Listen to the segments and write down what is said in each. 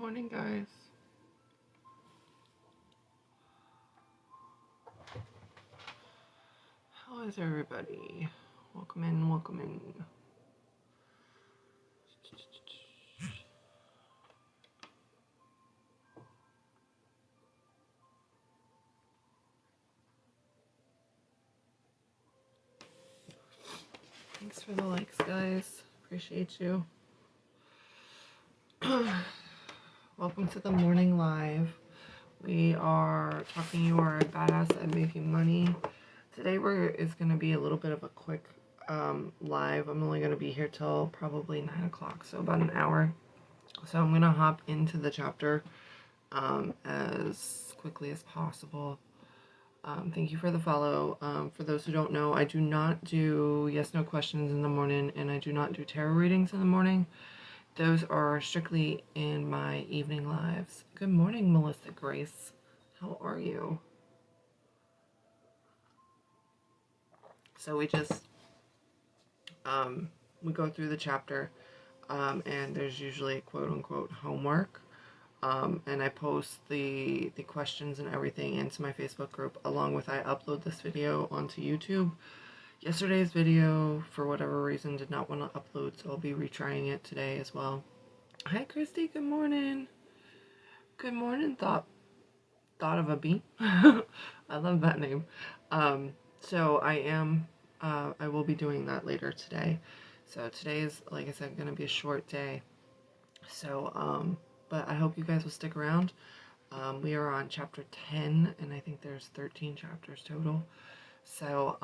morning, guys. How is everybody? Welcome in, welcome in. Thanks for the likes, guys. Appreciate you. Welcome to the morning live. We are talking you are a badass at making money. Today is going to be a little bit of a quick live. I'm only going to be here till probably 9 o'clock, so about an hour. So I'm going to hop into the chapter as quickly as possible. Thank you for the follow. For those who don't know, I do not do yes/no questions in the morning, and I do not do tarot readings in the morning. Those are strictly in my evening lives. Good morning, Melissa Grace. How are you? So we just, we go through the chapter, and there's usually quote-unquote homework. And I post the questions and everything into my Facebook group, along with I upload this video onto YouTube. Yesterday's video, for whatever reason, did not want to upload, so I'll be retrying it today as well. Hi, Christy. Good morning. Good morning, Thought of a Bee. I love that name. So I will be doing that later today. So today is, like I said, going to be a short day. So, but I hope you guys will stick around. We are on chapter 10, and I think there's 13 chapters total. So,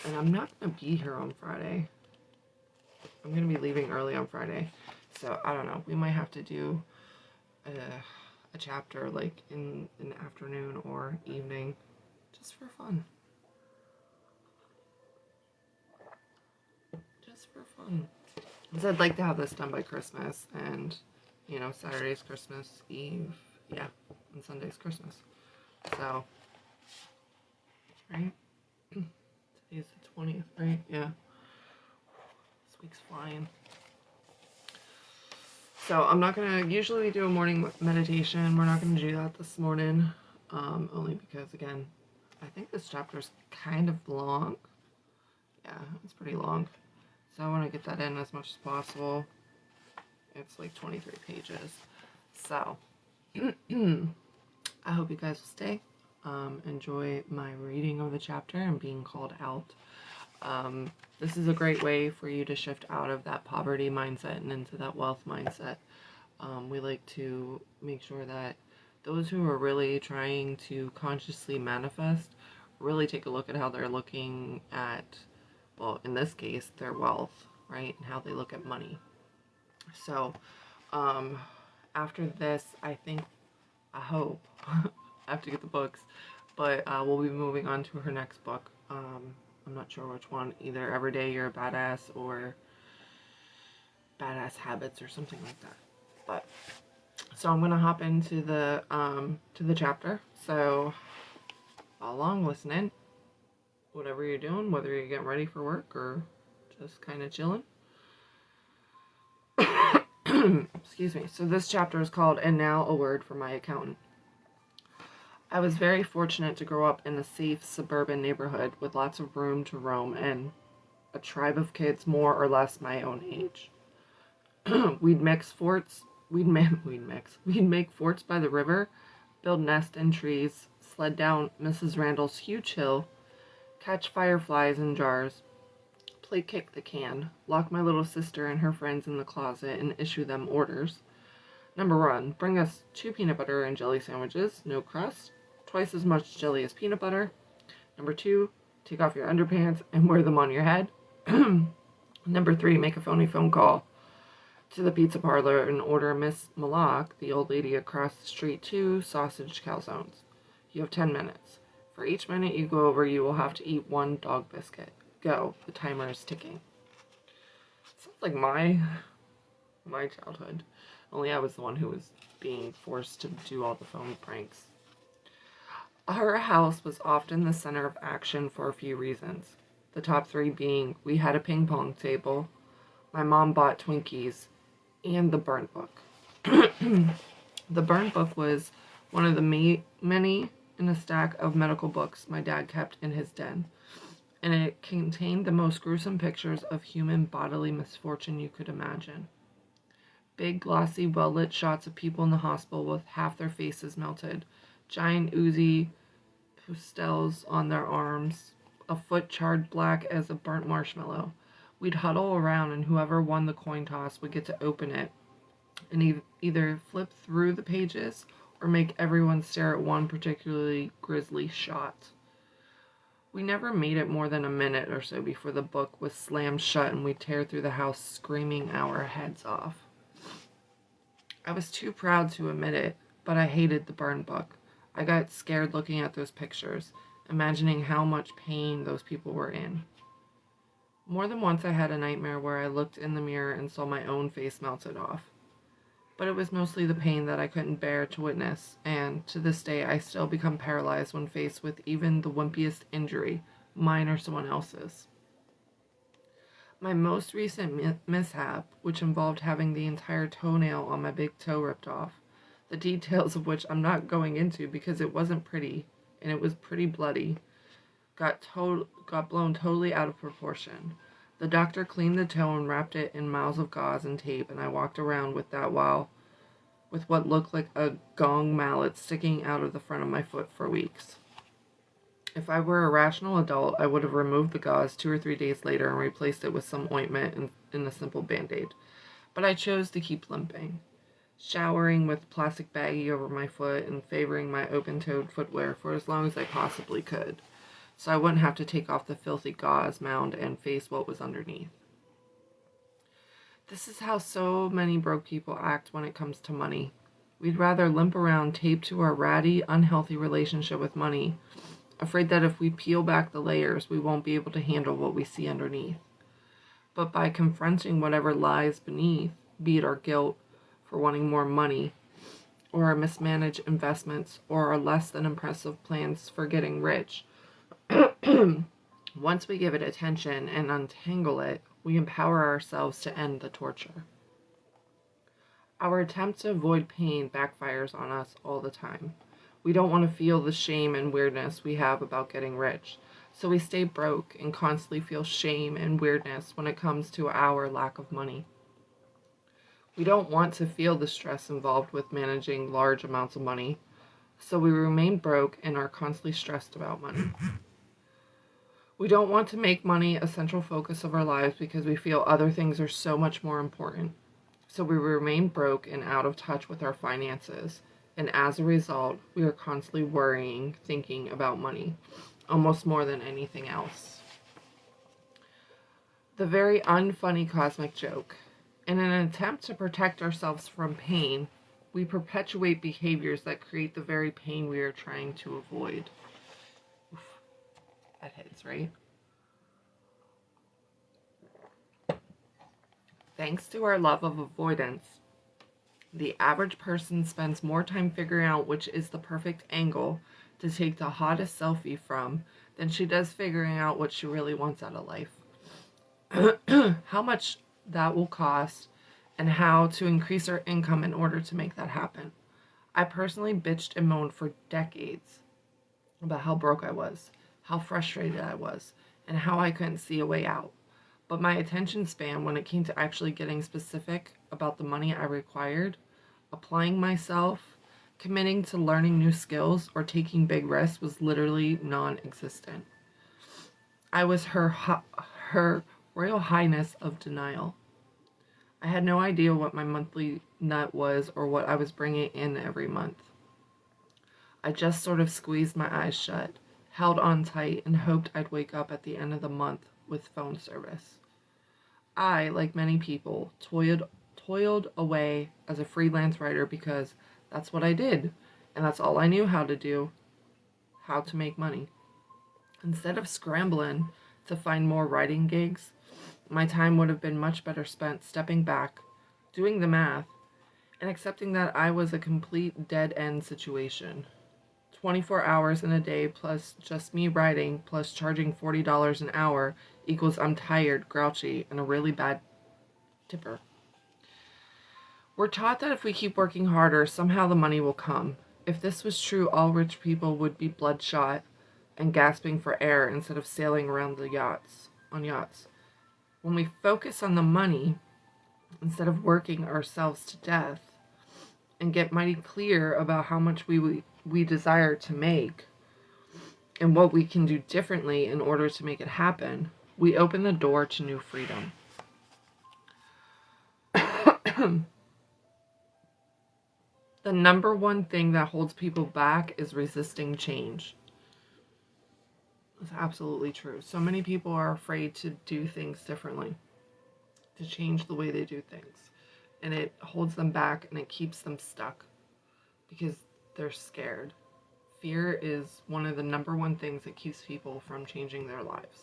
and I'm not going to be here on Friday. I'm going to be leaving early on Friday. So, I don't know. We might have to do a chapter, like, in the afternoon or evening, just for fun. Just for fun. Because I'd like to have this done by Christmas, and, you know, Saturday's Christmas Eve, yeah, and Sunday's Christmas. So, right? Today's the 20th, right? Yeah. This week's flying. So, I'm not going to, usually we do a morning meditation. We're not going to do that this morning, only because, again, I think this chapter is kind of long. Yeah, it's pretty long. So, I want to get that in as much as possible. It's like 23 pages. So, I hope you guys will stay. Enjoy my reading of the chapter and being called out. This is a great way for you to shift out of that poverty mindset and into that wealth mindset. We like to make sure that those who are really trying to consciously manifest really take a look at how they're looking at, well, in this case, their wealth, right? And how they look at money. So, after this, I hope, I have to get the books, but we'll be moving on to her next book. I'm not sure which one, either Every Day You're a Badass or Badass Habits or something like that. But, so I'm going to hop into the, to the chapter. So, follow along, listening, whatever you're doing, whether you're getting ready for work or just kind of chilling. Excuse me. So this chapter is called And Now a Word from My Accountant. I was very fortunate to grow up in a safe suburban neighborhood with lots of room to roam and a tribe of kids more or less my own age. We'd make forts by the river, build nests in trees, sled down Mrs. Randall's huge hill, catch fireflies in jars, play kick the can, lock my little sister and her friends in the closet, and issue them orders. Number 1, bring us 2 peanut butter and jelly sandwiches, no crust, twice as much jelly as peanut butter. Number 2, take off your underpants and wear them on your head. Number 3, make a phone call to the pizza parlor and order Miss Malak, the old lady across the street, 2 sausage calzones. You have 10 minutes. For each minute you go over, you will have to eat 1 dog biscuit. Go. The timer is ticking. Sounds like my childhood. Only I was the one who was being forced to do all the phone pranks. Our house was often the center of action for a few reasons. The top 3 being we had a ping pong table, my mom bought Twinkies, and the burn book. The burn book was one of the many in a stack of medical books my dad kept in his den, and it contained the most gruesome pictures of human bodily misfortune you could imagine. Big, glossy, well-lit shots of people in the hospital with half their faces melted, giant oozy pustels on their arms, a foot charred black as a burnt marshmallow. We'd huddle around, and whoever won the coin toss would get to open it and either flip through the pages or make everyone stare at one particularly grisly shot. We never made it more than a minute or so before the book was slammed shut and we'd tear through the house screaming our heads off. I was too proud to admit it, but I hated the burn book. I got scared looking at those pictures, imagining how much pain those people were in. More than once I had a nightmare where I looked in the mirror and saw my own face melted off. But it was mostly the pain that I couldn't bear to witness, and to this day I still become paralyzed when faced with even the wimpiest injury, mine or someone else's. My most recent mishap, which involved having the entire toenail on my big toe ripped off, the details of which I'm not going into because it wasn't pretty, and it was pretty bloody, got blown totally out of proportion. The doctor cleaned the toe and wrapped it in miles of gauze and tape, and I walked around with what looked like a gong mallet sticking out of the front of my foot for weeks. If I were a rational adult, I would have removed the gauze 2 or 3 days later and replaced it with some ointment and a simple band-aid. But I chose to keep limping, showering with plastic baggie over my foot and favoring my open-toed footwear for as long as I possibly could, so I wouldn't have to take off the filthy gauze mound and face what was underneath. This is how so many broke people act when it comes to money. We'd rather limp around taped to our ratty, unhealthy relationship with money, afraid that if we peel back the layers, we won't be able to handle what we see underneath. But by confronting whatever lies beneath, be it our guilt for wanting more money, or our mismanaged investments, or our less than impressive plans for getting rich, once we give it attention and untangle it, we empower ourselves to end the torture. Our attempt to avoid pain backfires on us all the time. We don't want to feel the shame and weirdness we have about getting rich, so we stay broke and constantly feel shame and weirdness when it comes to our lack of money. We don't want to feel the stress involved with managing large amounts of money, so we remain broke and are constantly stressed about money. We don't want to make money a central focus of our lives because we feel other things are so much more important. So we remain broke and out of touch with our finances. And as a result, we are constantly worrying, thinking about money, almost more than anything else. The very unfunny cosmic joke. In an attempt to protect ourselves from pain, we perpetuate behaviors that create the very pain we are trying to avoid. That hits, right? Thanks to our love of avoidance, the average person spends more time figuring out which is the perfect angle to take the hottest selfie from than she does figuring out what she really wants out of life. How much that will cost and how to increase her income in order to make that happen. I personally bitched and moaned for decades about how broke I was, how frustrated I was, and how I couldn't see a way out. But my attention span when it came to actually getting specific about the money I required, applying myself, committing to learning new skills, or taking big risks was literally non-existent. I was her Royal Highness of denial. I had no idea what my monthly nut was or what I was bringing in every month. I just sort of squeezed my eyes shut, held on tight, and hoped I'd wake up at the end of the month with phone service. I, like many people, toiled away as a freelance writer because that's what I did, and that's all I knew how to do, how to make money. Instead of scrambling to find more writing gigs, my time would have been much better spent stepping back, doing the math, and accepting that I was a complete dead-end situation. 24 hours in a day plus just me writing plus charging $40 an hour equals I'm tired, grouchy, and a really bad tipper. We're taught that if we keep working harder, somehow the money will come. If this was true, all rich people would be bloodshot and gasping for air instead of sailing around the yachts. When we focus on the money instead of working ourselves to death and get mighty clear about how much we desire to make and what we can do differently in order to make it happen, we open the door to new freedom. The number one thing that holds people back is resisting change. It's absolutely true. So many people are afraid to do things differently, to change the way they do things. And it holds them back and it keeps them stuck because they're scared. Fear is one of the number one things that keeps people from changing their lives.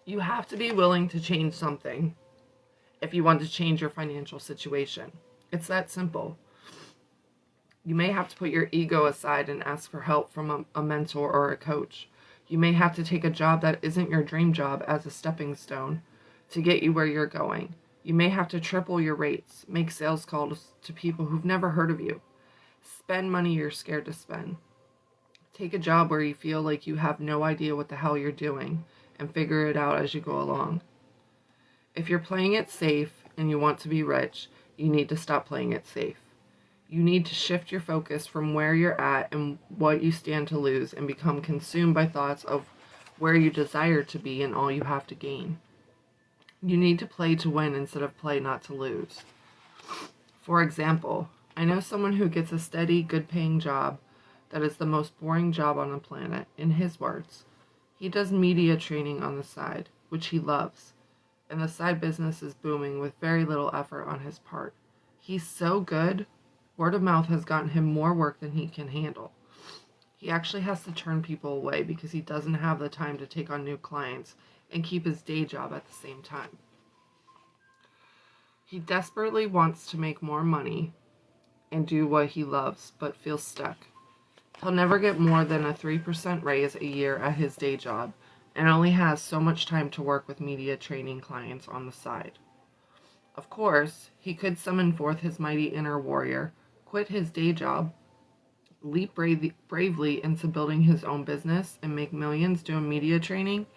You have to be willing to change something if you want to change your financial situation. It's that simple. You may have to put your ego aside and ask for help from a mentor or a coach. You may have to take a job that isn't your dream job as a stepping stone to get you where you're going. You may have to triple your rates, make sales calls to people who've never heard of you, spend money you're scared to spend. Take a job where you feel like you have no idea what the hell you're doing and figure it out as you go along. If you're playing it safe and you want to be rich, you need to stop playing it safe. You need to shift your focus from where you're at and what you stand to lose and become consumed by thoughts of where you desire to be and all you have to gain. You need to play to win instead of play not to lose. For example, I know someone who gets a steady, good-paying job that is the most boring job on the planet. In his words, he does media training on the side, which he loves, and the side business is booming with very little effort on his part. He's so good, word of mouth has gotten him more work than he can handle. He actually has to turn people away because he doesn't have the time to take on new clients and keep his day job at the same time. He desperately wants to make more money and do what he loves, but feels stuck. He'll never get more than a 3% raise a year at his day job and only has so much time to work with media training clients on the side. Of course, he could summon forth his mighty inner warrior, quit his day job, leap bravely into building his own business, and make millions doing media training,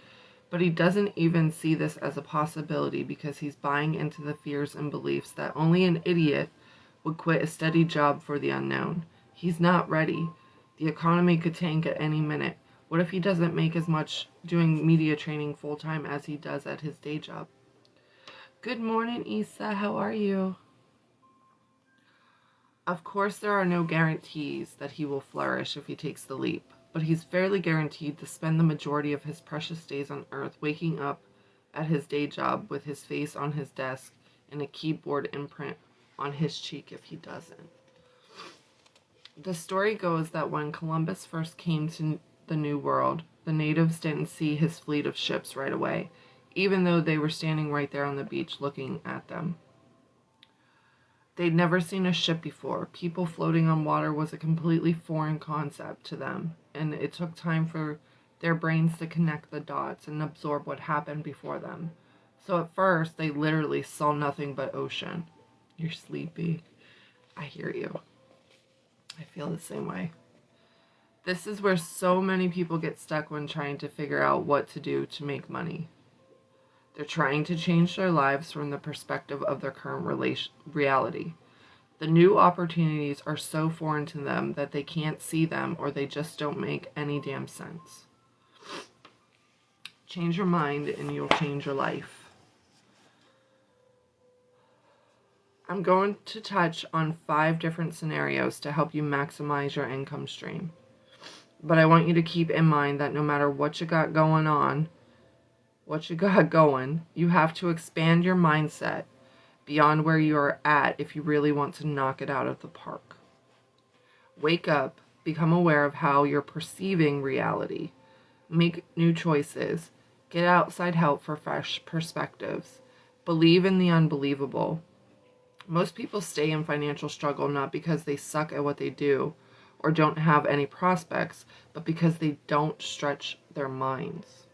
but he doesn't even see this as a possibility because he's buying into the fears and beliefs that only an idiot would quit a steady job for the unknown. He's not ready. The economy could tank at any minute. What if he doesn't make as much doing media training full-time as he does at his day job? Good morning, Isa. How are you? Of course, there are no guarantees that he will flourish if he takes the leap, but he's fairly guaranteed to spend the majority of his precious days on Earth waking up at his day job with his face on his desk and a keyboard imprint on his cheek if he doesn't. The story goes that when Columbus first came to the New World, the natives didn't see his fleet of ships right away, even though they were standing right there on the beach looking at them. They'd never seen a ship before. People floating on water was a completely foreign concept to them, and it took time for their brains to connect the dots and absorb what happened before them. So at first, they literally saw nothing but ocean. You're sleepy. I hear you. I feel the same way. This is where so many people get stuck when trying to figure out what to do to make money. They're trying to change their lives from the perspective of their current reality. The new opportunities are so foreign to them that they can't see them or they just don't make any damn sense. Change your mind and you'll change your life. I'm going to touch on 5 different scenarios to help you maximize your income stream. But I want you to keep in mind that no matter what you got going, you have to expand your mindset beyond where you are at if you really want to knock it out of the park. Wake up, become aware of how you're perceiving reality, make new choices, get outside help for fresh perspectives, believe in the unbelievable. Most people stay in financial struggle not because they suck at what they do or don't have any prospects, but because they don't stretch their minds.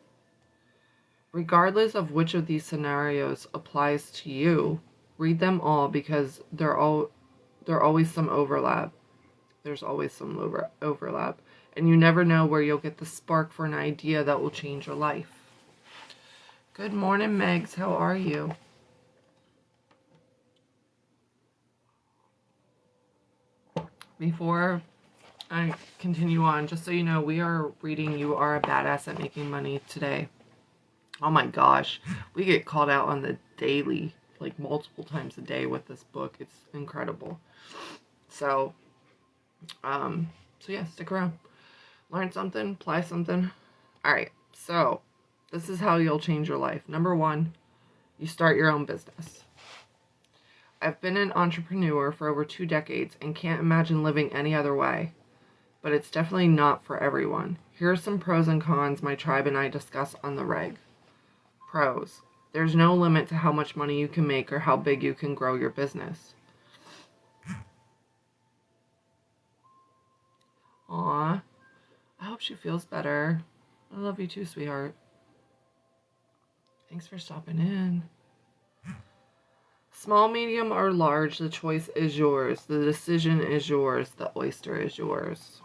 Regardless of which of these scenarios applies to you, read them all because they're always some overlap. There's always some overlap. And you never know where you'll get the spark for an idea that will change your life. Good morning, Megs. How are you? Before I continue on, just so you know, we are reading You Are a Badass at Making Money today. Oh my gosh. We get called out on the daily, like multiple times a day with this book. It's incredible. So yeah, stick around. Learn something, apply something. Alright, so this is how you'll change your life. Number 1, you start your own business. I've been an entrepreneur for over 2 decades and can't imagine living any other way. But it's definitely not for everyone. Here are some pros and cons my tribe and I discuss on the reg. Pros. There's no limit to how much money you can make or how big you can grow your business. Aw, I hope she feels better. I love you too, sweetheart. Thanks for stopping in. Small, medium, or large, the choice is yours. The decision is yours. The oyster is yours.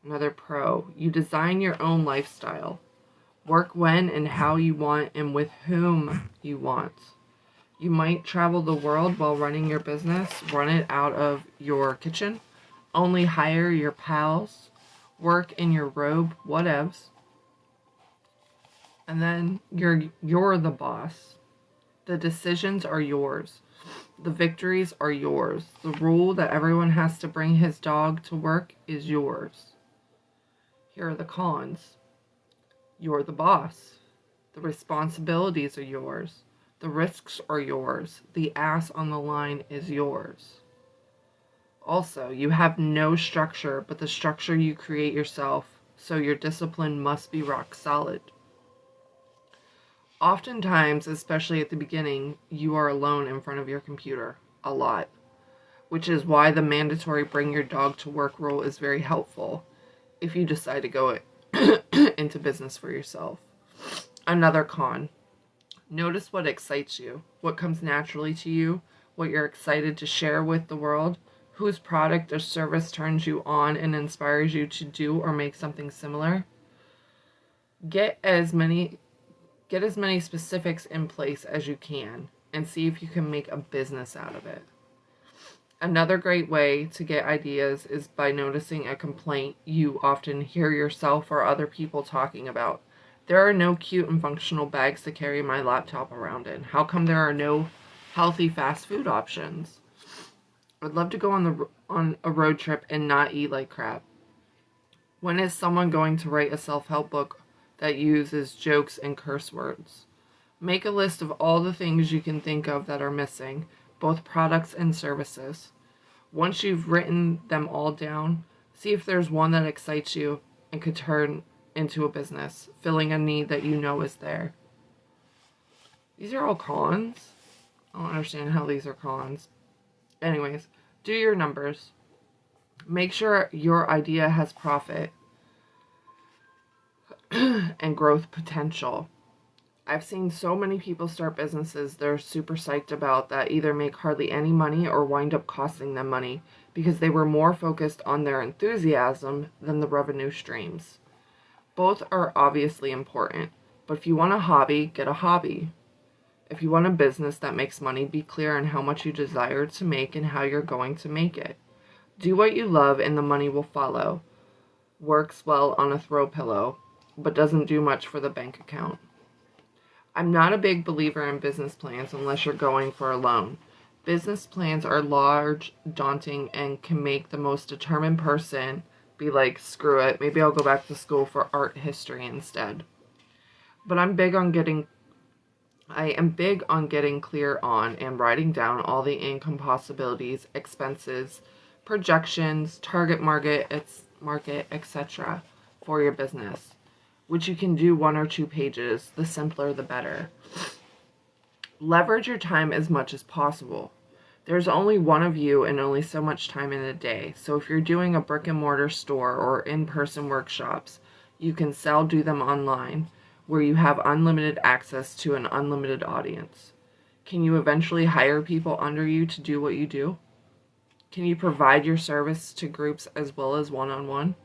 Another pro. You design your own lifestyle. Work when and how you want and with whom you want. You might travel the world while running your business. Run it out of your kitchen. Only hire your pals. Work in your robe. Whatevs. And then you're the boss. The decisions are yours. The victories are yours. The rule that everyone has to bring his dog to work is yours. Here are the cons. You're the boss. The responsibilities are yours. The risks are yours. The ass on the line is yours. Also, you have no structure, but the structure you create yourself, so your discipline must be rock solid. Oftentimes, especially at the beginning, you are alone in front of your computer. A lot. Which is why the mandatory bring your dog to work rule is very helpful if you decide to go into business for yourself. Another con. Notice what excites you, what comes naturally to you, what you're excited to share with the world, whose product or service turns you on and inspires you to do or make something similar. Get as many specifics in place as you can and see if you can make a business out of it. Another great way to get ideas is by noticing a complaint you often hear yourself or other people talking about. There are no cute and functional bags to carry my laptop around in. How come there are no healthy fast food options? I'd love to go on a road trip and not eat like crap. When is someone going to write a self-help book that uses jokes and curse words? Make a list of all the things you can think of that are missing, both products and services. Once you've written them all down, see if there's one that excites you and could turn into a business, filling a need that you know is there. These are all cons. I don't understand how these are cons. Anyways, do your numbers. Make sure your idea has profit and growth potential. I've seen so many people start businesses they're super psyched about that either make hardly any money or wind up costing them money because they were more focused on their enthusiasm than the revenue streams. Both are obviously important, but if you want a hobby, get a hobby. If you want a business that makes money, be clear on how much you desire to make and how you're going to make it. Do what you love and the money will follow. Works well on a throw pillow, but doesn't do much for the bank account. I'm not a big believer in business plans unless you're going for a loan. Business plans are large, daunting, and can make the most determined person be like, screw it, maybe I'll go back to school for art history instead. But I am big on getting clear on and writing down all the income possibilities, expenses, projections, target market, etc. for your business, which you can do 1 or 2 pages. The simpler, the better. Leverage your time as much as possible. There's only one of you and only so much time in a day. So if you're doing a brick and mortar store or in-person workshops, you can do them online. where you have unlimited access to an unlimited audience? Can you eventually hire people under you to do what you do? Can you provide your service to groups as well as one-on-one?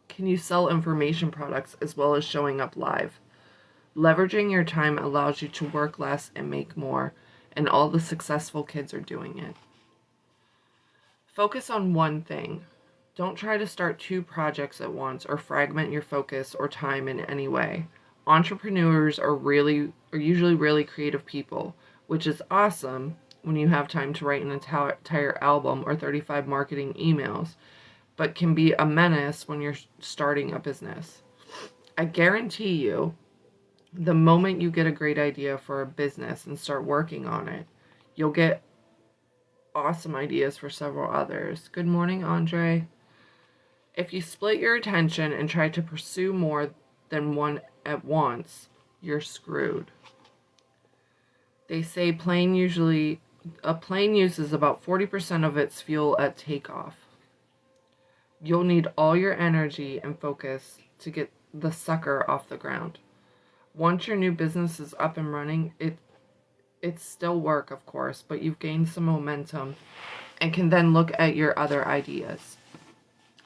Can you sell information products as well as showing up live? Leveraging your time allows you to work less and make more, and all the successful kids are doing it. Focus on one thing. Don't try to start 2 projects at once or fragment your focus or time in any way. Entrepreneurs are usually really creative people, which is awesome when you have time to write an entire album or 35 marketing emails, but can be a menace when you're starting a business. I guarantee you, the moment you get a great idea for a business and start working on it, you'll get awesome ideas for several others. Good morning, Andre. If you split your attention and try to pursue more than one at once, you're screwed. They say a plane uses about 40% of its fuel at takeoff. You'll need all your energy and focus to get the sucker off the ground. Once your new business is up and running, it's still work, of course, but you've gained some momentum and can then look at your other ideas.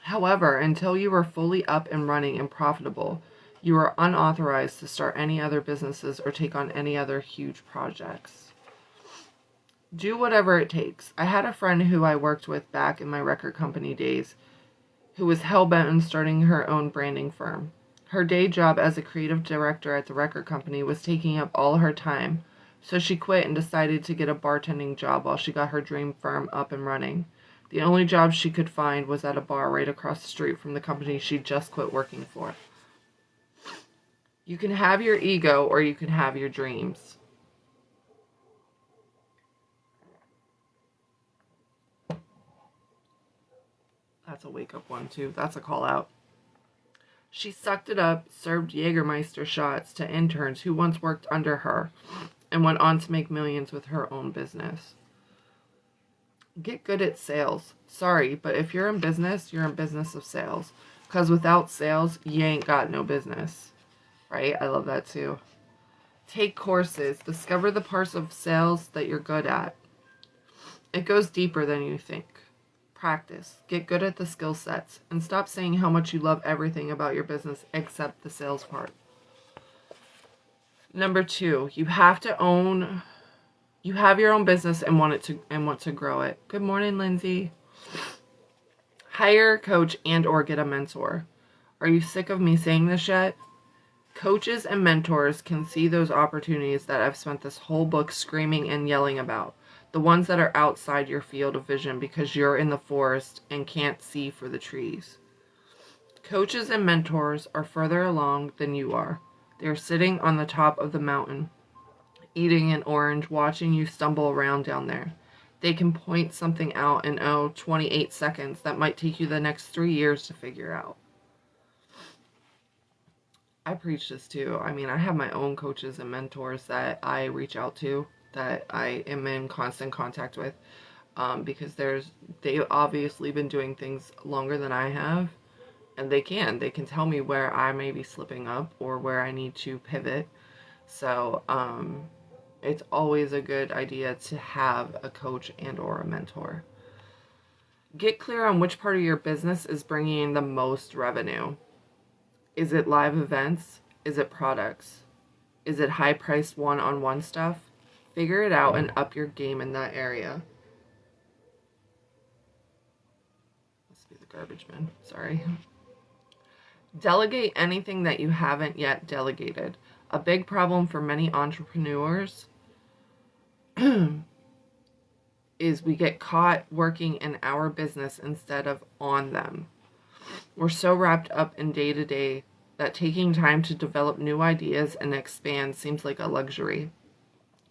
However, until you are fully up and running and profitable, you are unauthorized to start any other businesses or take on any other huge projects. Do whatever it takes. I had a friend who I worked with back in my record company days who was hell-bent on starting her own branding firm. Her day job as a creative director at the record company was taking up all her time, so she quit and decided to get a bartending job while she got her dream firm up and running. The only job she could find was at a bar right across the street from the company she just quit working for. You can have your ego or you can have your dreams. That's a wake-up one, too. That's a call-out. She sucked it up, served Jägermeister shots to interns who once worked under her, and went on to make millions with her own business. Get good at sales. Sorry, but if you're in business, you're in business of sales. Because without sales, you ain't got no business. Right? I love that too. Take courses. Discover the parts of sales that you're good at. It goes deeper than you think. Practice. Get good at the skill sets. And stop saying how much you love everything about your business except the sales part. Number 2, you have your own business and want to grow it. Good morning, Lindsay. Hire a coach and or get a mentor. Are you sick of me saying this yet? Coaches and mentors can see those opportunities that I've spent this whole book screaming and yelling about. The ones that are outside your field of vision because you're in the forest and can't see for the trees. Coaches and mentors are further along than you are. They're sitting on the top of the mountain, eating an orange, watching you stumble around down there. They can point something out in 28 seconds that might take you the next 3 years to figure out. I preach this too. I mean, I have my own coaches and mentors that I reach out to, that I am in constant contact with, because they've obviously been doing things longer than I have, and they can tell me where I may be slipping up or where I need to pivot. So it's always a good idea to have a coach and or a mentor. Get clear on which part of your business is bringing in the most revenue. Is it live events? Is it products? Is it high-priced one-on-one stuff? Figure it out and up your game in that area. Must be the garbage man. Sorry. Delegate anything that you haven't yet delegated. A big problem for many entrepreneurs is we get caught working in our business instead of on them. We're so wrapped up in day-to-day that taking time to develop new ideas and expand seems like a luxury.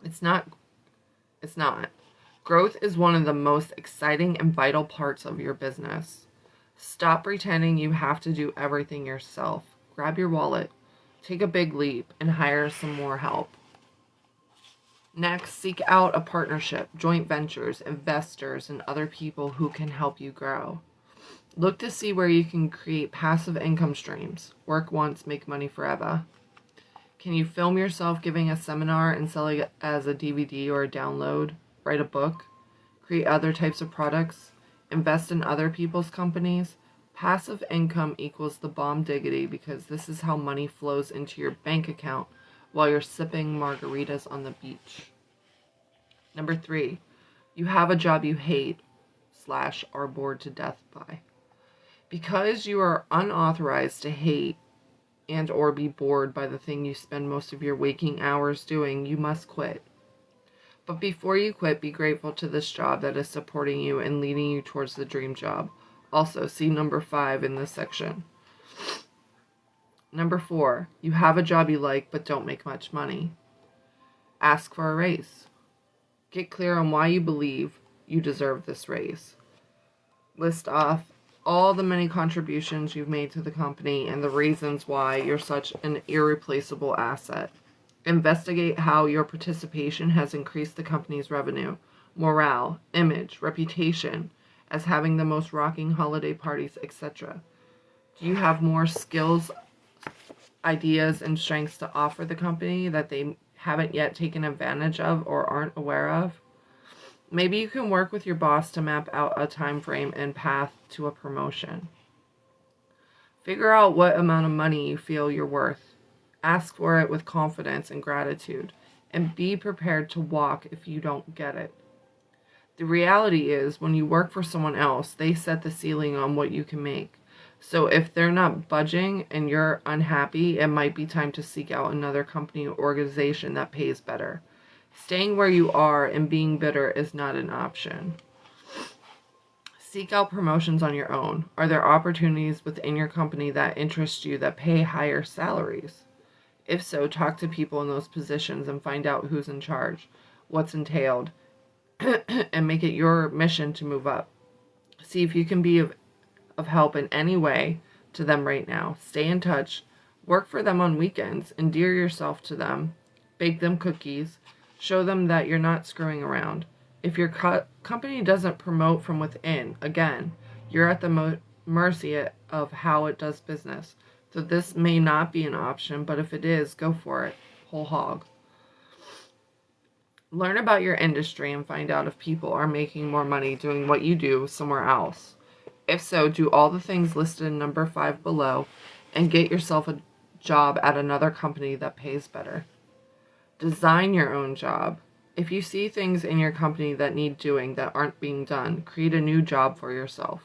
It's not. Growth is one of the most exciting and vital parts of your business. Stop pretending you have to do everything yourself. Grab your wallet, take a big leap, and hire some more help. Next, seek out a partnership, joint ventures, investors, and other people who can help you grow. Look to see where you can create passive income streams. Work once, make money forever. Can you film yourself giving a seminar and sell it as a DVD or a download? Write a book? Create other types of products? Invest in other people's companies? Passive income equals the bomb diggity, because this is how money flows into your bank account while you're sipping margaritas on the beach. Number 3, you have a job you hate / are bored to death by. Because you are unauthorized to hate and or be bored by the thing you spend most of your waking hours doing, you must quit. But before you quit, be grateful to this job that is supporting you and leading you towards the dream job. Also, see number 5 in this section. Number 4, you have a job you like but don't make much money. Ask for a raise. Get clear on why you believe you deserve this raise. List off all the many contributions you've made to the company and the reasons why you're such an irreplaceable asset. Investigate how your participation has increased the company's revenue, morale, image, reputation, as having the most rocking holiday parties, etc. Do you have more skills, ideas, and strengths to offer the company that they haven't yet taken advantage of or aren't aware of? Maybe you can work with your boss to map out a time frame and path to a promotion. Figure out what amount of money you feel you're worth. Ask for it with confidence and gratitude, and be prepared to walk if you don't get it. The reality is, when you work for someone else, they set the ceiling on what you can make. So if they're not budging and you're unhappy, it might be time to seek out another company or organization that pays better. Staying where you are and being bitter is not an option. Seek out promotions on your own. Are there opportunities within your company that interest you that pay higher salaries? If so, talk to people in those positions and find out who's in charge, what's entailed, and make it your mission to move up. See if you can be of help in any way to them right now. Stay in touch. Work for them on weekends. Endear yourself to them. Bake them cookies. Show them that you're not screwing around. If your company doesn't promote from within, again, you're at the mercy of how it does business. So this may not be an option, but if it is, go for it. Whole hog. Learn about your industry and find out if people are making more money doing what you do somewhere else. If so, do all the things listed in number 5 below and get yourself a job at another company that pays better. Design your own job. If you see things in your company that need doing that aren't being done, create a new job for yourself.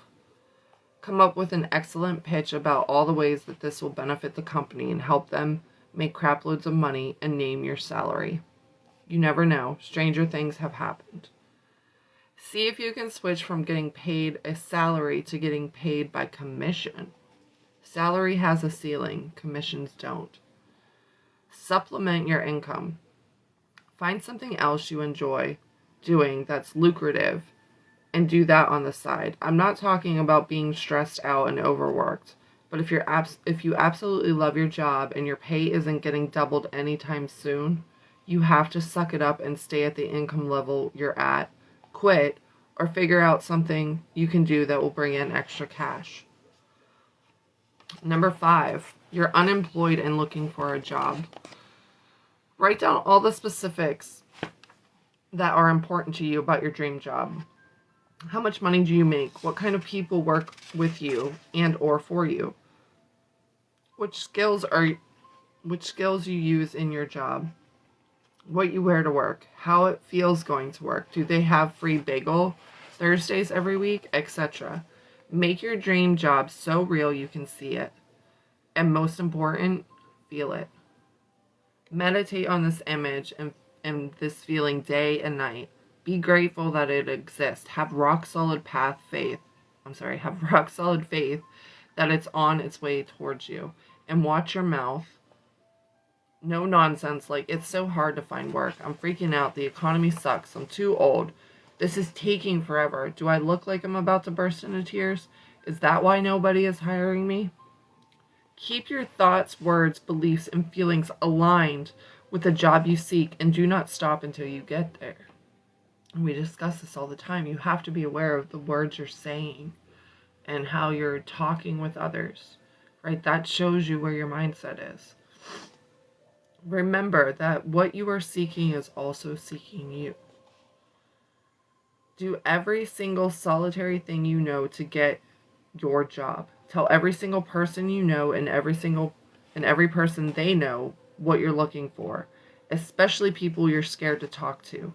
Come up with an excellent pitch about all the ways that this will benefit the company and help them make craploads of money, and name your salary. You never know. Stranger things have happened. See if you can switch from getting paid a salary to getting paid by commission. Salary has a ceiling. Commissions don't. Supplement your income. Find something else you enjoy doing that's lucrative and do that on the side. I'm not talking about being stressed out and overworked, but if you absolutely love your job and your pay isn't getting doubled anytime soon, you have to suck it up and stay at the income level you're at, quit, or figure out something you can do that will bring in extra cash. Number 5, you're unemployed and looking for a job. Write down all the specifics that are important to you about your dream job. How much money do you make? What kind of people work with you and or for you? Which skills you use in your job? What you wear to work? How it feels going to work? Do they have free bagel Thursdays every week, etc.? Make your dream job so real you can see it. And most important, feel it. Meditate on this image and this feeling day and night. Be grateful that it exists. Have rock solid faith that it's on its way towards you. And watch your mouth. No nonsense like, it's so hard to find work. I'm freaking out. The economy sucks. I'm too old. This is taking forever. Do I look like I'm about to burst into tears? Is that why nobody is hiring me? Keep your thoughts, words, beliefs, and feelings aligned with the job you seek, and do not stop until you get there. And we discuss this all the time. You have to be aware of the words you're saying and how you're talking with others, right? That shows you where your mindset is. Remember that what you are seeking is also seeking you. Do every single solitary thing you know to get your job. Tell every single person you know and every person they know what you're looking for, especially people you're scared to talk to.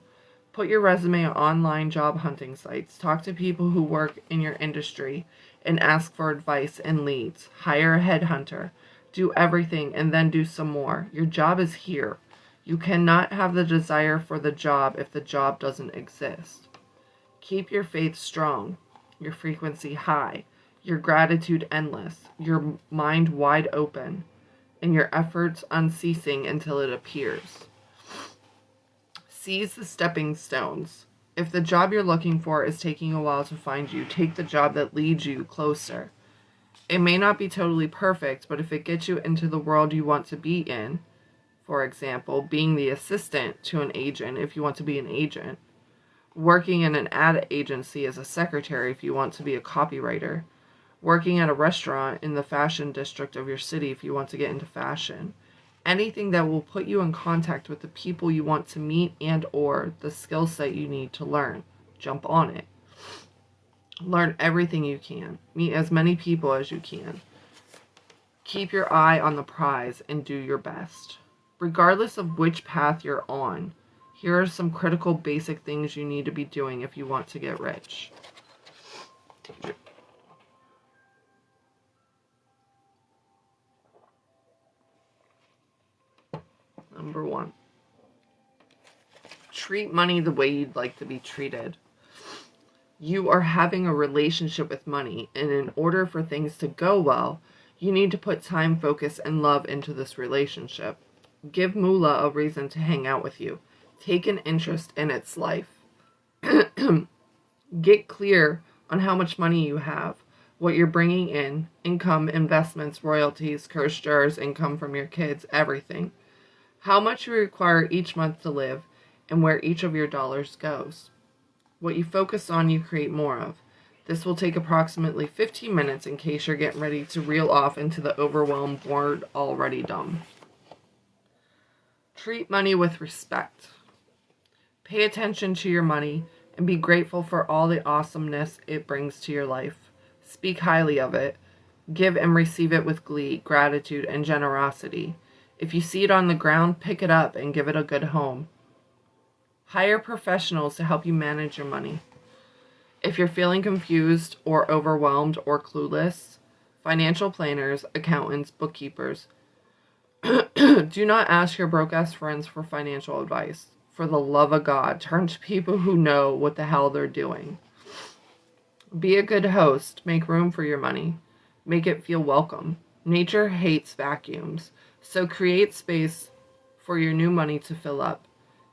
Put your resume on online job hunting sites. Talk to people who work in your industry and ask for advice and leads. Hire a headhunter. Do everything and then do some more. Your job is here. You cannot have the desire for the job if the job doesn't exist. Keep your faith strong, your frequency high, your gratitude endless, your mind wide open, and your efforts unceasing until it appears. Seize the stepping stones. If the job you're looking for is taking a while to find you, take the job that leads you closer. It may not be totally perfect, but if it gets you into the world you want to be in, for example, being the assistant to an agent if you want to be an agent, working in an ad agency as a secretary if you want to be a copywriter, working at a restaurant in the fashion district of your city if you want to get into fashion. Anything that will put you in contact with the people you want to meet and or the skill set you need to learn. Jump on it. Learn everything you can. Meet as many people as you can. Keep your eye on the prize and do your best. Regardless of which path you're on, here are some critical basic things you need to be doing if you want to get rich. Number 1. Treat money the way you'd like to be treated. You are having a relationship with money, and in order for things to go well, you need to put time, focus, and love into this relationship. Give Moolah a reason to hang out with you. Take an interest in its life. Get clear on how much money you have, what you're bringing in, income, investments, royalties, curse jars, income from your kids, everything. How much you require each month to live, and where each of your dollars goes. What you focus on, you create more of. This will take approximately 15 minutes in case you're getting ready to reel off into the overwhelmed, bored, already dumb. Treat money with respect. Pay attention to your money and be grateful for all the awesomeness it brings to your life. Speak highly of it. Give and receive it with glee, gratitude, and generosity. If you see it on the ground, pick it up and give it a good home. Hire professionals to help you manage your money. If you're feeling confused or overwhelmed or clueless, financial planners, accountants, bookkeepers, do not ask your broke-ass friends for financial advice. For the love of God, turn to people who know what the hell they're doing. Be a good host. Make room for your money. Make it feel welcome. Nature hates vacuums, so create space for your new money to fill up.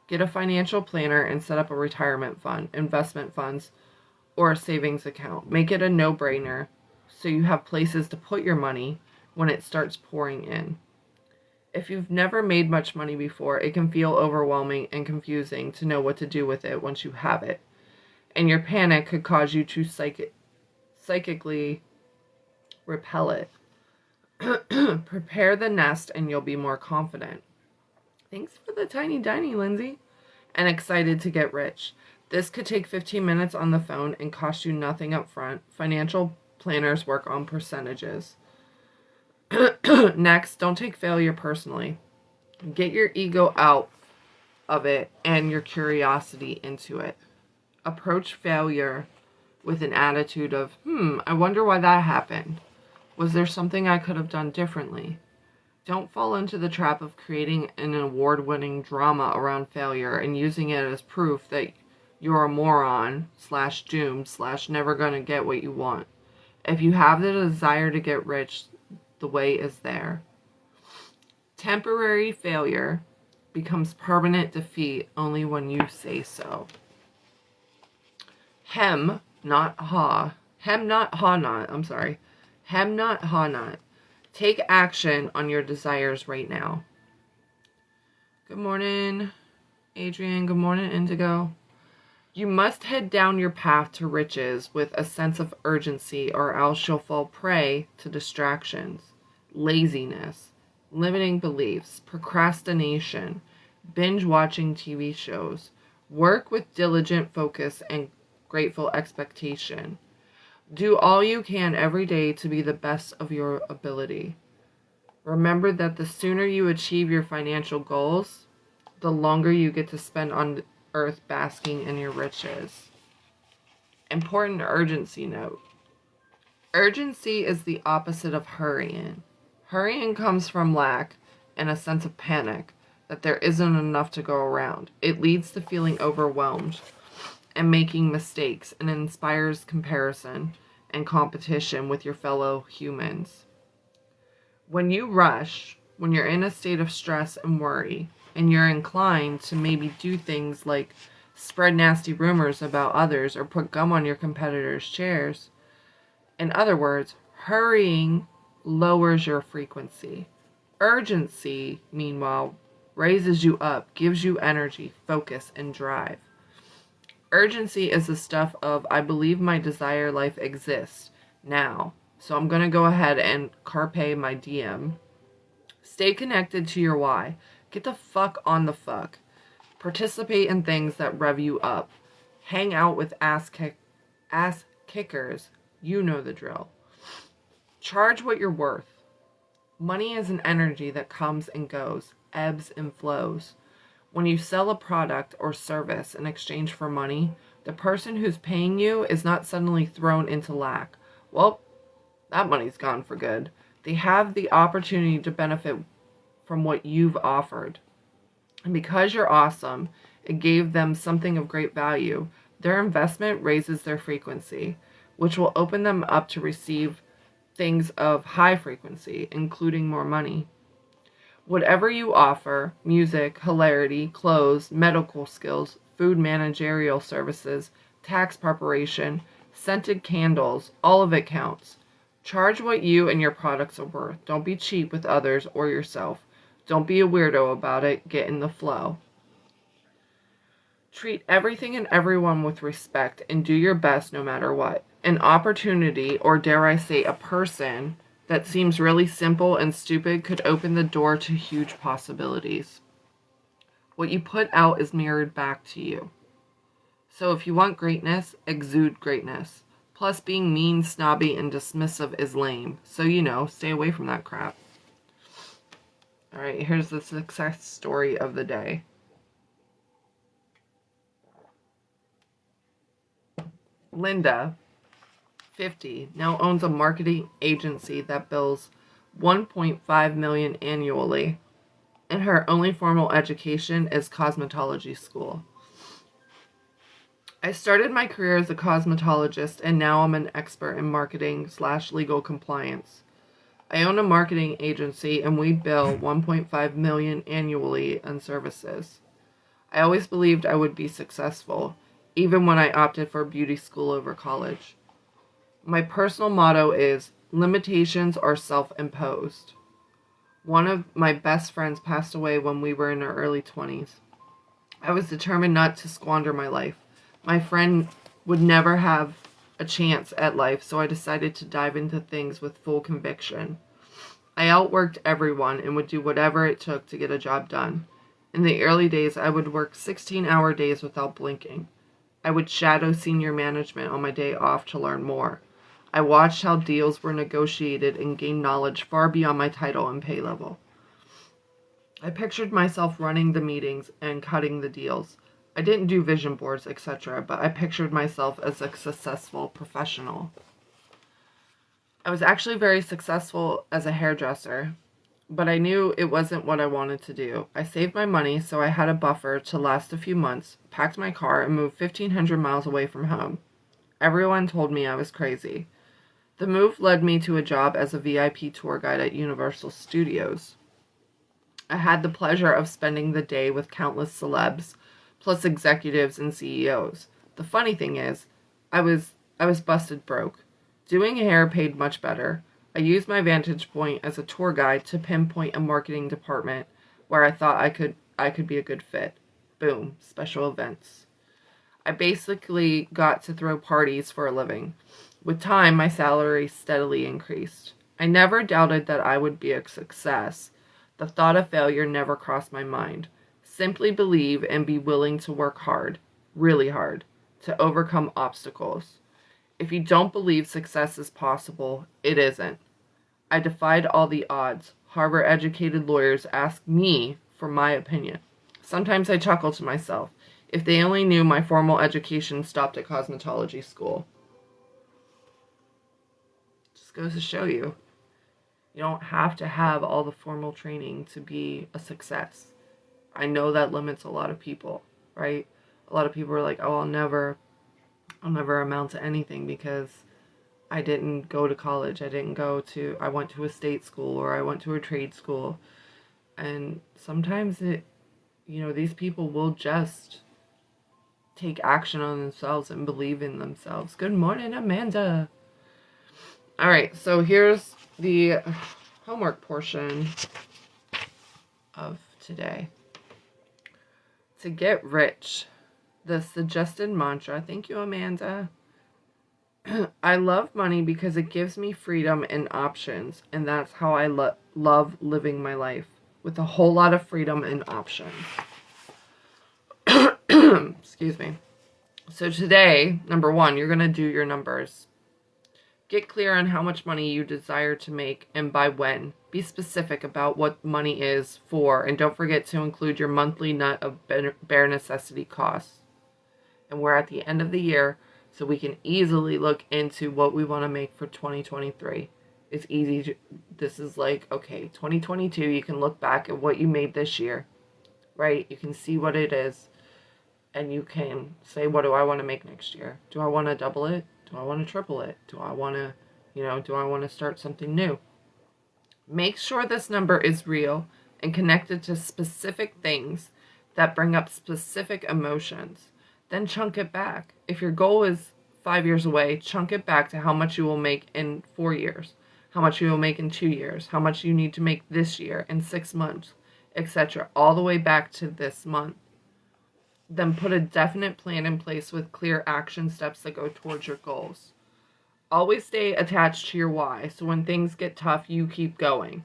Get a financial planner and set up a retirement fund, investment funds, or a savings account. Make it a no-brainer so you have places to put your money when it starts pouring in. If you've never made much money before, it can feel overwhelming and confusing to know what to do with it once you have it. And your panic could cause you to psychically repel it. Prepare the nest and you'll be more confident. Thanks for the tiny diny, Lindsay. And excited to get rich. This could take 15 minutes on the phone and cost you nothing up front. Financial planners work on percentages. Next, don't take failure personally. Get your ego out of it and your curiosity into it. Approach failure with an attitude of, I wonder why that happened. Was there something I could have done differently? Don't fall into the trap of creating an award-winning drama around failure and using it as proof that you're a moron / doomed / never gonna get what you want. If you have the desire to get rich, the way is there. Temporary failure becomes permanent defeat only when you say so. Hem, not ha. Hem, not ha, not. I'm sorry. Hem, not ha, not. Take action on your desires right now. Good morning, Adrian. Good morning, Indigo. You must head down your path to riches with a sense of urgency, or else you'll fall prey to distractions, laziness, limiting beliefs, procrastination, binge watching TV shows. Work with diligent focus and grateful expectation. Do all you can every day to be the best of your ability. Remember that the sooner you achieve your financial goals, the longer you get to spend on earth basking in your riches. Important urgency note. Urgency is the opposite of hurrying. Hurrying comes from lack and a sense of panic that there isn't enough to go around. It leads to feeling overwhelmed and making mistakes and inspires comparison and competition with your fellow humans. When you rush, when you're in a state of stress and worry, and you're inclined to maybe do things like spread nasty rumors about others or put gum on your competitors' chairs, in other words, hurrying lowers your frequency. Urgency, meanwhile, raises you up, gives you energy, focus, and drive. Urgency is the stuff of, I believe my desired life exists now, so I'm going to go ahead and carpe my diem. Stay connected to your why. Get the fuck on the fuck. Participate in things that rev you up. Hang out with ass kickers. You know the drill. Charge what you're worth. Money is an energy that comes and goes, ebbs and flows. When you sell a product or service in exchange for money, the person who's paying you is not suddenly thrown into lack. Well, that money's gone for good. They have the opportunity to benefit from what you've offered. And because you're awesome, it gave them something of great value. Their investment raises their frequency, which will open them up to receive things of high frequency, including more money. Whatever you offer, music, hilarity, clothes, medical skills, food managerial services, tax preparation, scented candles, all of it counts. Charge what you and your products are worth. Don't be cheap with others or yourself. Don't be a weirdo about it. Get in the flow. Treat everything and everyone with respect and do your best no matter what. An opportunity, or dare I say a person, that seems really simple and stupid could open the door to huge possibilities. What you put out is mirrored back to you. So if you want greatness, exude greatness. Plus, being mean, snobby, and dismissive is lame. So, stay away from that crap. Alright, here's the success story of the day. Linda, 50, now owns a marketing agency that bills $1.5 million annually, and her only formal education is cosmetology school. I started my career as a cosmetologist, and now I'm an expert in marketing/legal compliance. I own a marketing agency, and we bill $1.5 million annually on services. I always believed I would be successful, even when I opted for beauty school over college. My personal motto is, limitations are self-imposed. One of my best friends passed away when we were in our early 20s. I was determined not to squander my life. My friend would never have a chance at life, so I decided to dive into things with full conviction. I outworked everyone and would do whatever it took to get a job done. In the early days, I would work 16-hour days without blinking. I would shadow senior management on my day off to learn more. I watched how deals were negotiated and gained knowledge far beyond my title and pay level. I pictured myself running the meetings and cutting the deals. I didn't do vision boards, etc., but I pictured myself as a successful professional. I was actually very successful as a hairdresser, but I knew it wasn't what I wanted to do. I saved my money, so I had a buffer to last a few months, packed my car, and moved 1,500 miles away from home. Everyone told me I was crazy. The move led me to a job as a VIP tour guide at Universal Studios. I had the pleasure of spending the day with countless celebs, plus executives and CEOs. The funny thing is, I was busted broke. Doing hair paid much better. I used my vantage point as a tour guide to pinpoint a marketing department where I thought I could be a good fit. Boom, special events. I basically got to throw parties for a living. With time, my salary steadily increased. I never doubted that I would be a success, The thought of failure never crossed my mind. Simply believe and be willing to work hard, really hard, to overcome obstacles. If you don't believe success is possible, it isn't. I defied all the odds. Harvard-educated lawyers ask me for my opinion. Sometimes I chuckle to myself. If they only knew my formal education stopped at cosmetology school. Just goes to show you. You don't have to have all the formal training to be a success. I know that limits a lot of people, right? A lot of people are like, oh, I'll never amount to anything because I didn't go to college. I went to a state school or I went to a trade school. And sometimes these people will just take action on themselves and believe in themselves. Good morning, Amanda. All right, so here's the homework portion of today. To get rich, the suggested mantra, thank you, Amanda. I love money because it gives me freedom and options, and that's how I love living my life, with a whole lot of freedom and options. Excuse me. So today, number 1, you're going to do your numbers. Get clear on how much money you desire to make and by when. Be specific about what money is for, and don't forget to include your monthly nut of bare necessity costs. And we're at the end of the year, so we can easily look into what we want to make for 2023. It's easy. This is like, okay, 2022, you can look back at what you made this year, right? You can see what it is, and you can say, what do I want to make next year? Do I want to double it? Do I want to triple it? Do I want to start something new? Make sure this number is real and connected to specific things that bring up specific emotions. Then chunk it back. If your goal is 5 years away, chunk it back to how much you will make in 4 years, how much you will make in 2 years, how much you need to make this year, in 6 months, etc., all the way back to this month. Then put a definite plan in place with clear action steps that go towards your goals. Always stay attached to your why, so when things get tough, you keep going.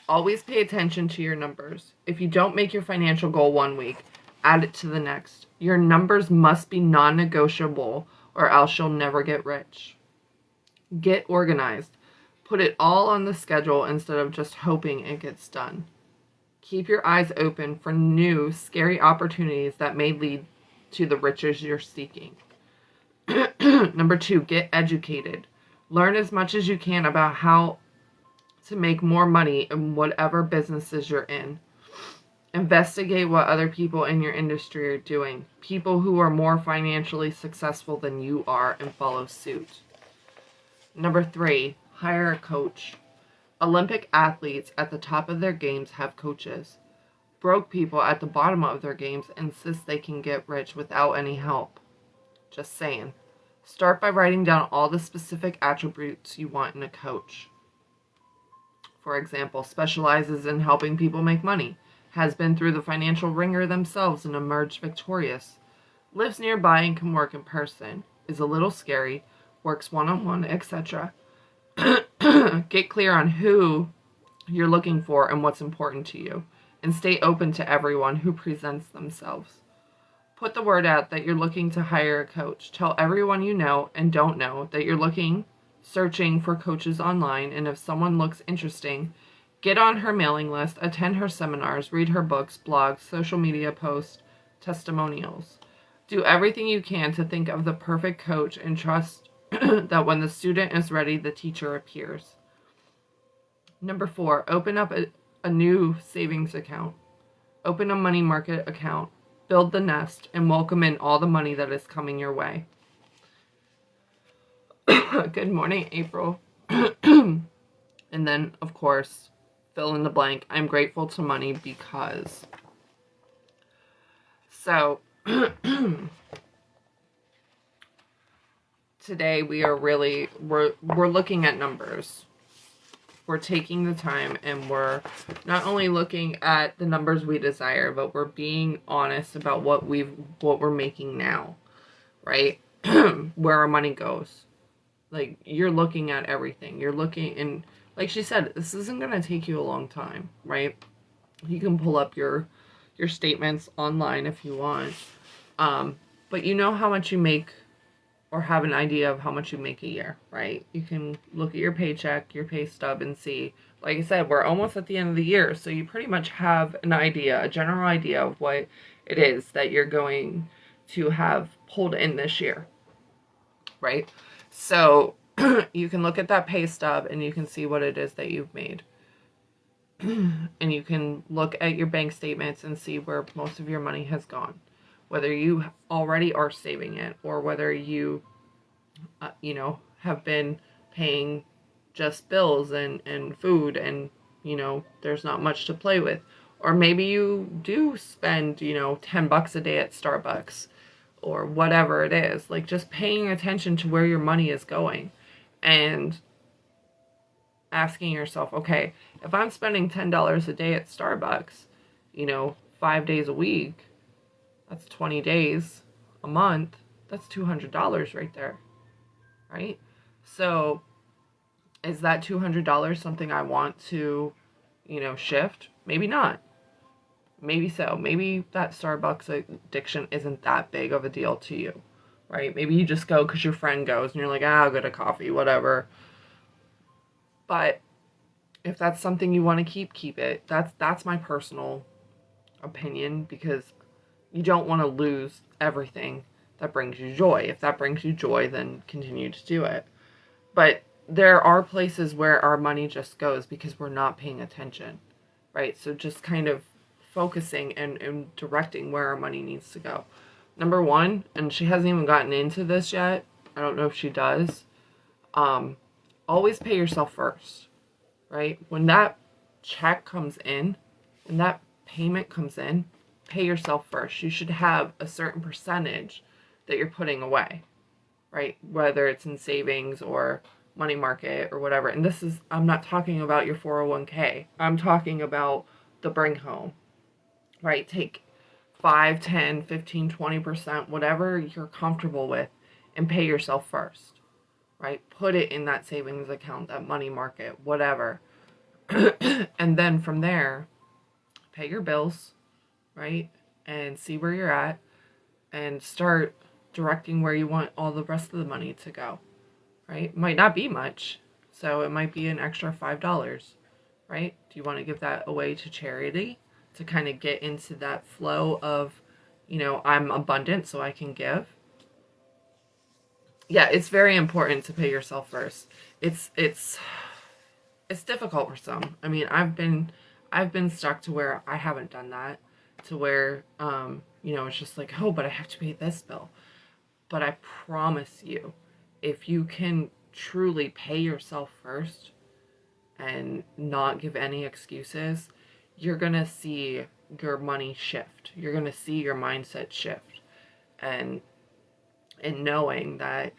Always pay attention to your numbers. If you don't make your financial goal 1 week, add it to the next. Your numbers must be non-negotiable, or else you'll never get rich. Get organized. Put it all on the schedule instead of just hoping it gets done. Keep your eyes open for new, scary opportunities that may lead to the riches you're seeking. Number 2, get educated. Learn as much as you can about how to make more money in whatever businesses you're in. Investigate what other people in your industry are doing. People who are more financially successful than you are, and follow suit. Number 3, hire a coach. Olympic athletes at the top of their games have coaches. Broke people at the bottom of their games insist they can get rich without any help. Just saying. Start by writing down all the specific attributes you want in a coach. For example, specializes in helping people make money, has been through the financial ringer themselves and emerged victorious, lives nearby and can work in person, is a little scary, works one-on-one, etc. Get clear on who you're looking for and what's important to you, and stay open to everyone who presents themselves. Put the word out that you're looking to hire a coach. Tell everyone you know and don't know that you're searching for coaches online, and if someone looks interesting, get on her mailing list, attend her seminars, read her books, blogs, social media posts, testimonials. Do everything you can to think of the perfect coach and trust that when the student is ready, the teacher appears. Number 4, open up a new savings account. Open a money market account. Build the nest and welcome in all the money that is coming your way. Good morning, April. And then, of course, fill in the blank. I'm grateful to money because. So, today we're looking at numbers. We're taking the time and we're not only looking at the numbers we desire, but we're being honest about what we're making now, right? Where our money goes. Like, you're looking at everything. You're looking, and like she said, this isn't going to take you a long time, right? You can pull up your statements online if you want. But you know how much you make, or have an idea of how much you make a year, right? You can look at your paycheck, your pay stub, and see. Like I said, we're almost at the end of the year, so you pretty much have an idea, a general idea of what it is that you're going to have pulled in this year, right? So you can look at that pay stub and you can see what it is that you've made. And you can look at your bank statements and see where most of your money has gone. Whether you already are saving it, or whether you, have been paying just bills and food, and, there's not much to play with. Or maybe you do spend, $10 a day at Starbucks, or whatever it is. Like, just paying attention to where your money is going and asking yourself, okay, if I'm spending $10 a day at Starbucks, 5 days a week, that's 20 days a month, that's $200 right there, right? So is that $200 something I want to, shift? Maybe not. Maybe so. Maybe that Starbucks addiction isn't that big of a deal to you, right? Maybe you just go because your friend goes and you're like, I'll go to coffee, whatever. But if that's something you want to keep it. That's my personal opinion, because you don't want to lose everything that brings you joy. If that brings you joy, then continue to do it. But there are places where our money just goes because we're not paying attention, right? So just kind of focusing and directing where our money needs to go. Number one, and she hasn't even gotten into this yet, I don't know if she does, always pay yourself first, right? When that check comes in, when that payment comes in, pay yourself first. You should have a certain percentage that you're putting away, right? Whether it's in savings or money market or whatever. And this is, I'm not talking about your 401k. I'm talking about the bring home, right? Take 5, 10, 15, 20%, whatever you're comfortable with, and pay yourself first, right? Put it in that savings account, that money market, whatever. And then from there, pay your bills, right? And see where you're at and start directing where you want all the rest of the money to go, right? Might not be much, so it might be an extra $5, right? Do you want to give that away to charity to kind of get into that flow of, I'm abundant so I can give? Yeah, it's very important to pay yourself first. It's difficult for some. I mean, I've been stuck to where I haven't done that, to where it's just like, oh, but I have to pay this bill. But I promise you, if you can truly pay yourself first and not give any excuses, you're gonna see your money shift. You're gonna see your mindset shift, and knowing that,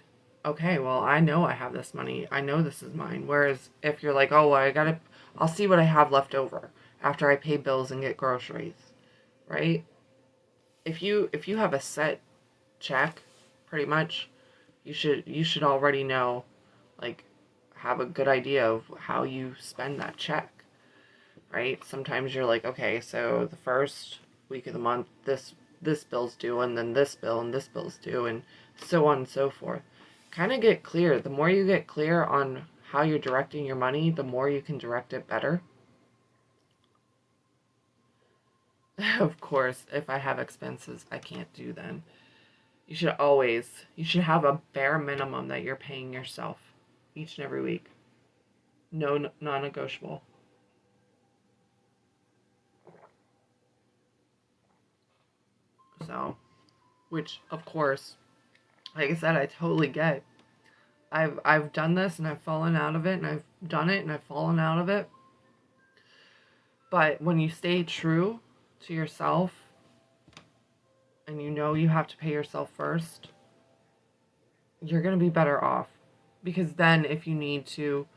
okay, well, I know I have this money. I know this is mine. Whereas if you're like, oh, I'll see what I have left over after I pay bills and get groceries, right? If you have a set check, pretty much, you should already know, like, have a good idea of how you spend that check, right? Sometimes you're like, okay, so the first week of the month, this bill's due, and then this bill and this bill's due, and so on and so forth. Kind of get clear. The more you get clear on how you're directing your money, the more you can direct it better. Of course, if I have expenses I can't do, then you should have a bare minimum that you're paying yourself each and every week. No non-negotiable. So, which, of course, like I said, I totally get. I've done this and I've fallen out of it, and I've done it and I've fallen out of it. But when you stay true to yourself and you have to pay yourself first, you're going to be better off. Because then if you need to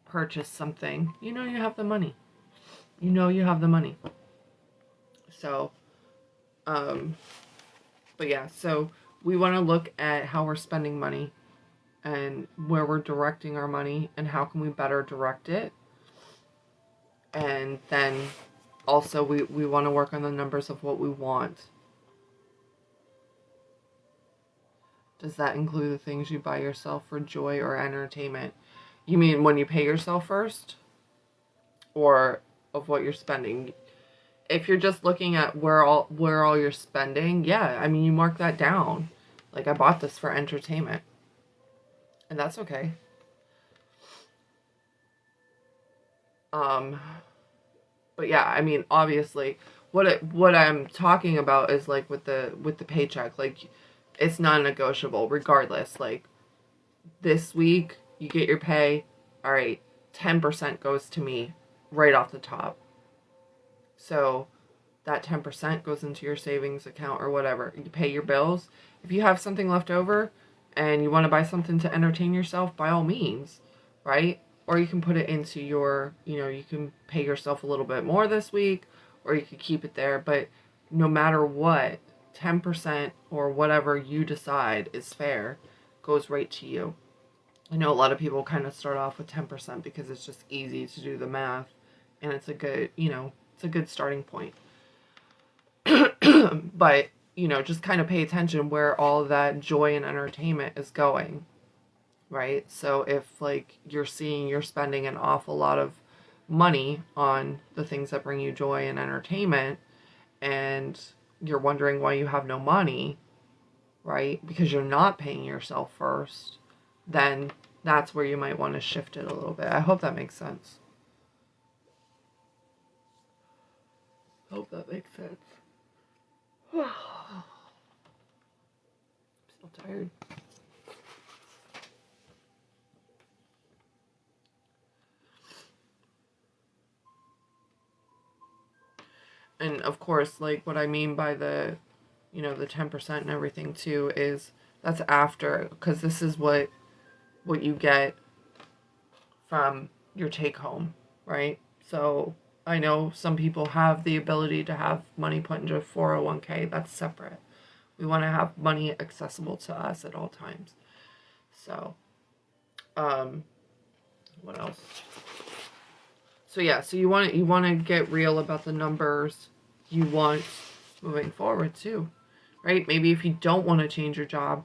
purchase something, you have the money. You have the money. So, but yeah, so we want to look at how we're spending money and where we're directing our money and how can we better direct it. And then also we want to work on the numbers of what we want. Does that include the things you buy yourself for joy or entertainment? You mean when you pay yourself first? Or of what you're spending? If you're just looking at where all you're spending, yeah, I mean, you mark that down. Like, I bought this for entertainment. And that's okay. But yeah, I mean, obviously, what I'm talking about is like with the paycheck, like it's non-negotiable regardless. Like this week you get your pay, all right, 10% goes to me right off the top. So that 10% goes into your savings account or whatever. You pay your bills. If you have something left over and you want to buy something to entertain yourself, by all means, right? Or you can put it into your, you can pay yourself a little bit more this week, or you could keep it there. But no matter what, 10% or whatever you decide is fair goes right to you. I know a lot of people kind of start off with 10% because it's just easy to do the math, and it's a good, it's a good starting point. But, just kind of pay attention where all of that joy and entertainment is going, right? So if, like, you're spending an awful lot of money on the things that bring you joy and entertainment, and you're wondering why you have no money, right? Because you're not paying yourself first, then that's where you might want to shift it a little bit. I hope that makes sense. Hope that makes sense. I'm still tired. And of course, like what I mean by the, the 10% and everything too is that's after, because this is what you get from your take home, right? So I know some people have the ability to have money put into a 401k. That's separate. We want to have money accessible to us at all times. So, what else? So yeah, so you want to get real about the numbers you want moving forward too, right? Maybe if you don't want to change your job,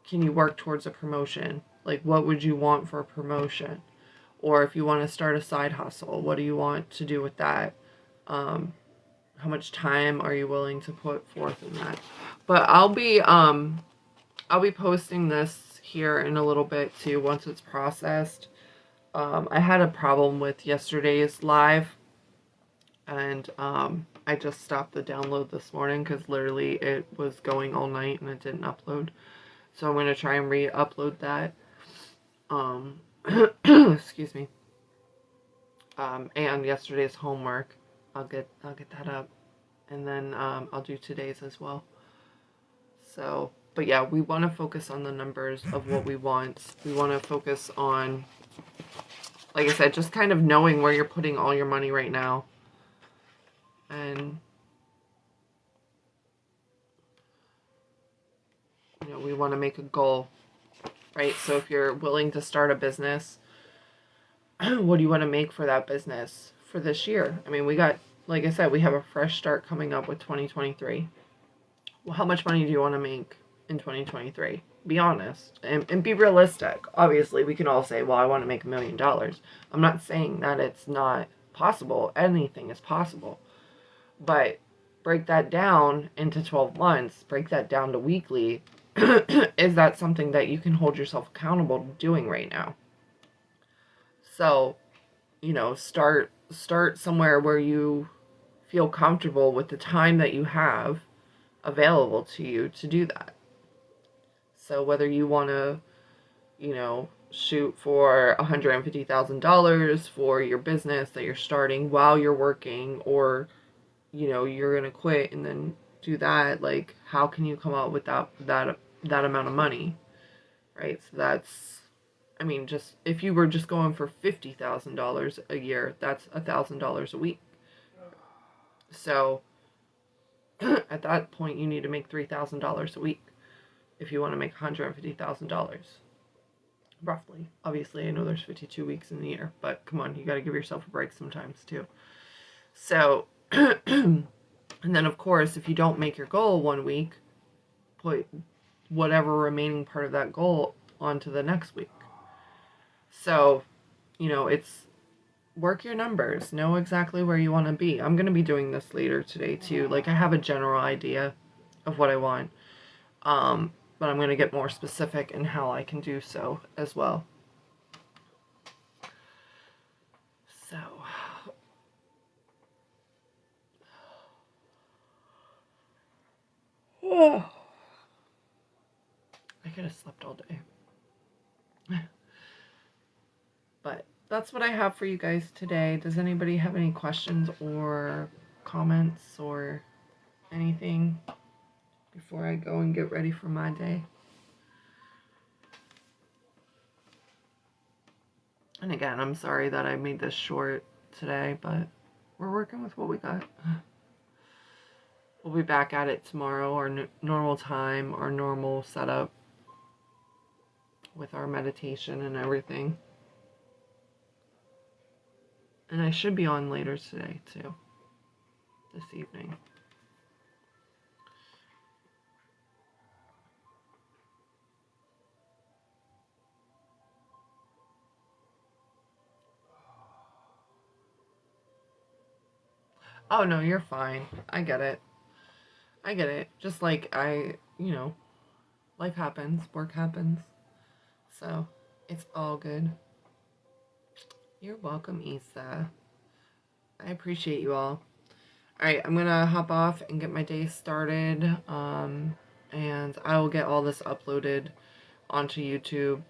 can you work towards a promotion? Like, what would you want for a promotion? Or if you want to start a side hustle, what do you want to do with that? How much time are you willing to put forth in that? But I'll be posting this here in a little bit too once it's processed. I had a problem with yesterday's live, and I just stopped the download this morning because literally it was going all night and it didn't upload. So I'm going to try and re-upload that. Excuse me. And yesterday's homework, I'll get that up, and then I'll do today's as well. So, but yeah, we want to focus on the numbers of what we want. We want to focus on, like I said, just kind of knowing where you're putting all your money right now. And, we want to make a goal, right? So if you're willing to start a business, what do you want to make for that business for this year? I mean, we got, like I said, we have a fresh start coming up with 2023. Well, how much money do you want to make in 2023? Be honest and be realistic. Obviously, we can all say, well, I want to make $1 million. I'm not saying that it's not possible. Anything is possible. But break that down into 12 months. Break that down to weekly. Is that something that you can hold yourself accountable to doing right now? So, start somewhere where you feel comfortable with the time that you have available to you to do that. So whether you want to, shoot for $150,000 for your business that you're starting while you're working, or, you're going to quit and then do that, like, how can you come up with that amount of money, right? So that's, I mean, just if you were just going for $50,000 a year, that's $1,000 a week. So at that point, you need to make $3,000 a week if you want to make $150,000. roughly. Obviously, I know there's 52 weeks in the year, but come on, you got to give yourself a break sometimes too. So, and then of course, if you don't make your goal one week, put whatever remaining part of that goal onto the next week. So, it's work your numbers, know exactly where you want to be. I'm going to be doing this later today too. Like, I have a general idea of what I want, but I'm going to get more specific in how I can do so as well. So, I could have slept all day. But that's what I have for you guys today. Does anybody have any questions or comments or anything before I go and get ready for my day? And again, I'm sorry that I made this short today, but we're working with what we got. We'll be back at it tomorrow, our normal time, our normal setup with our meditation and everything. And I should be on later today, too. This evening. Oh, no, you're fine. I get it. I get it. Just like life happens, work happens. So, it's all good. You're welcome, Issa. I appreciate you all. Alright, I'm gonna hop off and get my day started. And I will get all this uploaded onto YouTube